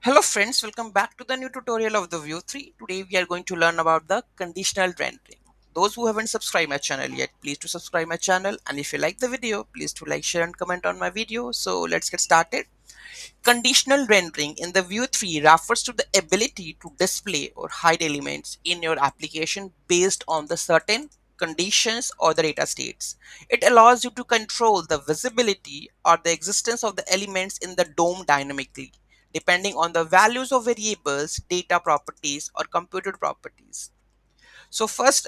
Hello friends, welcome back to the new tutorial of the Vue 3. Today we are going to learn about the conditional rendering. Those who haven't subscribed my channel yet, please to subscribe my channel, and if you like the video, please to like, share and comment on my video. So let's get started. Conditional rendering in the Vue 3 refers to the ability to display or hide elements in your application based on the certain conditions or the data states. It allows you to control the visibility or the existence of the elements in the DOM dynamically, depending on the values of variables, data properties, or computed properties. So first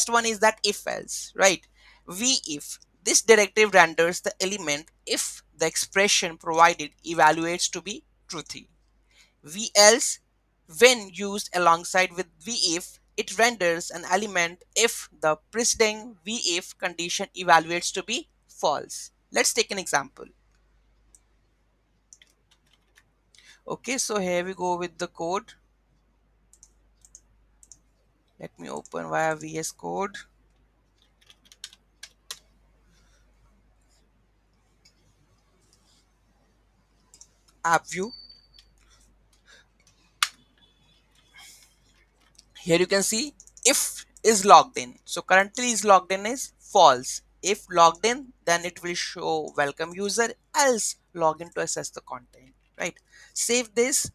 one is that if else, right? If this directive renders the element if the expression provided evaluates to be truthy. Else, when used alongside with if, it renders an element if the preceding if condition evaluates to be false. Let's take an example. Okay, so here we go with the code. Let me open via VS Code. App view. Here you can see if is logged in. So currently is logged in is false. If logged in, then it will show welcome user, else log in to access the content, right? Save this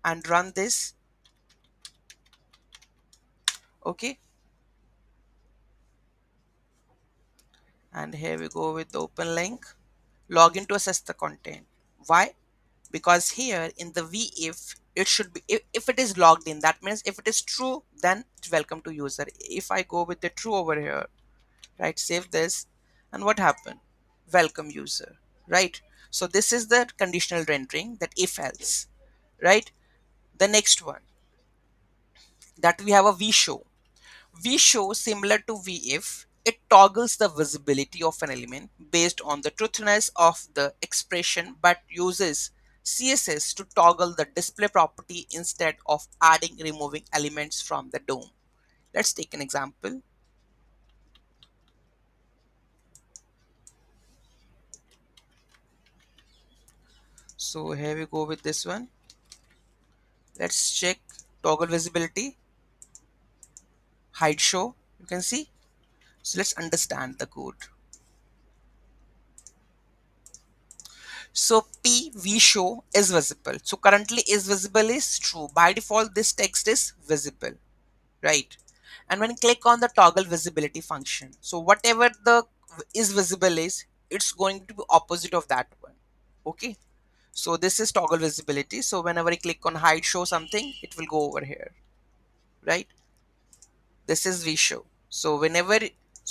and run this. Okay. And here we go with the open link. Log in to access the content. Why? Because here in the if it should be if it is logged in, that means if it is true, then it's welcome to user. If I go with the true over here, right, save this, and what happened? Welcome user, right? So this is the conditional rendering, that if else, right? The next one, that we have a vshow similar to vif. It toggles the visibility of an element based on the truthiness of the expression, but uses css to toggle the display property instead of adding removing elements from the dom. Let's take an example. So here we go with this one. Let's check toggle visibility, hide show. You can see. So let's understand the code. So p v show is visible. So currently is visible is true. By default, this text is visible, right? And when you click on the toggle visibility function, so whatever the is visible is, it's going to be opposite of that one. Okay. So this is toggle visibility. So whenever I click on hide show something, it will go over here, right? This is vshow. So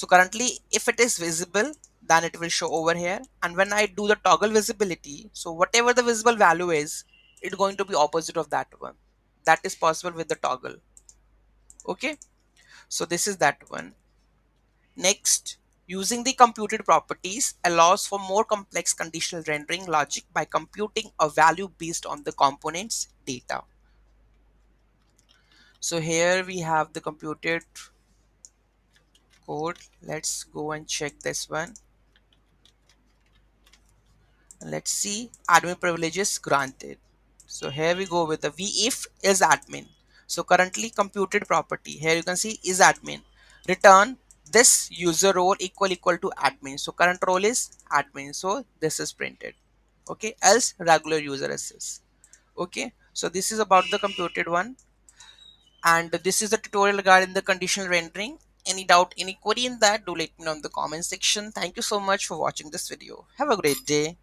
currently if it is visible, then it will show over here, and when I do the toggle visibility, so whatever the visible value is, it's going to be opposite of that one. That is possible with the toggle. Okay, so this is that one. Next, using the computed properties allows for more complex conditional rendering logic by computing a value based on the component's data. So here we have the computed code. Let's go and check this one. Let's see, admin privileges granted. So here we go with the if is admin. So currently computed property, here you can see is admin, return this user role equal to admin. So current role is admin, so this is printed. Okay, else regular user access. Okay, so this is about the computed one, and this is the tutorial regarding the conditional rendering. Any doubt, any query in that, do let me know in the comment section. Thank you so much for watching this video. Have a great day.